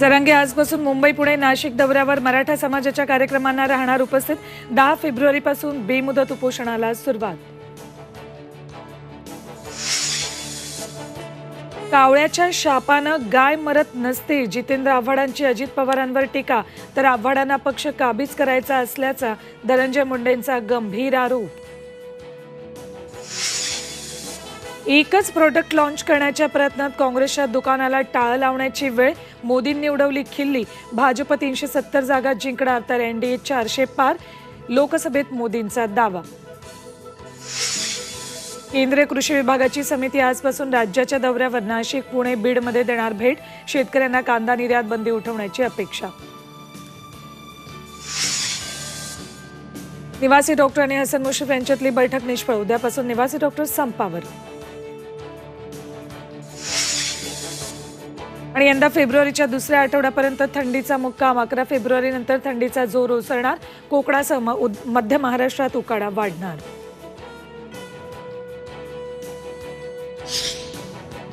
जरांगे आजपासून मुंबई पुणे नाशिक दौऱ्यावर मराठा समाजाच्या कार्यक्रमांना राहणार उपस्थित। 10 फेब्रुवारीपासून बेमुदत उपोषणाला सुरुवात। कावळ्याच्या शापानं गाय मरत नसते, जितेंद्र आव्हाडांची अजित पवारांवर टीका, तर आव्हाडांना पक्ष काबीज करायचा असल्याचा धनंजय मुंडेंचा गंभीर आरोप। एकच प्रोडक्ट लॉन्च करण्याच्या प्रयत्नात काँग्रेसच्या दुकानाला टाळं लावण्याची वेळ, मोदींनी उडवली खिल्ली। भाजप 370 जागा जिंकणार तर एनडीए 400 पार, लोकसभेत मोदींचा दावा। केंद्रीय कृषी विभागाची समिती आजपासून राज्याच्या दौऱ्यावर नाशिक, पुणे, बीडमध्ये देणार भेट। शेतकऱ्यांना कांदा निर्यात बंदी उठवण्याची अपेक्षा। निवासी डॉक्टर आणि हसन मुश्रीफ यांच्यातली बैठक निष्फळ, उद्यापासून निवासी डॉक्टर संपावर। आणि यंदा फेब्रुवारीच्या दुसऱ्या आठवड्यापर्यंत थंडीचा मुक्काम। 11 फेब्रुवारीनंतर थंडीचा जोर ओसरणार, कोकणासह मध्य महाराष्ट्रात उकाडा वाढणार।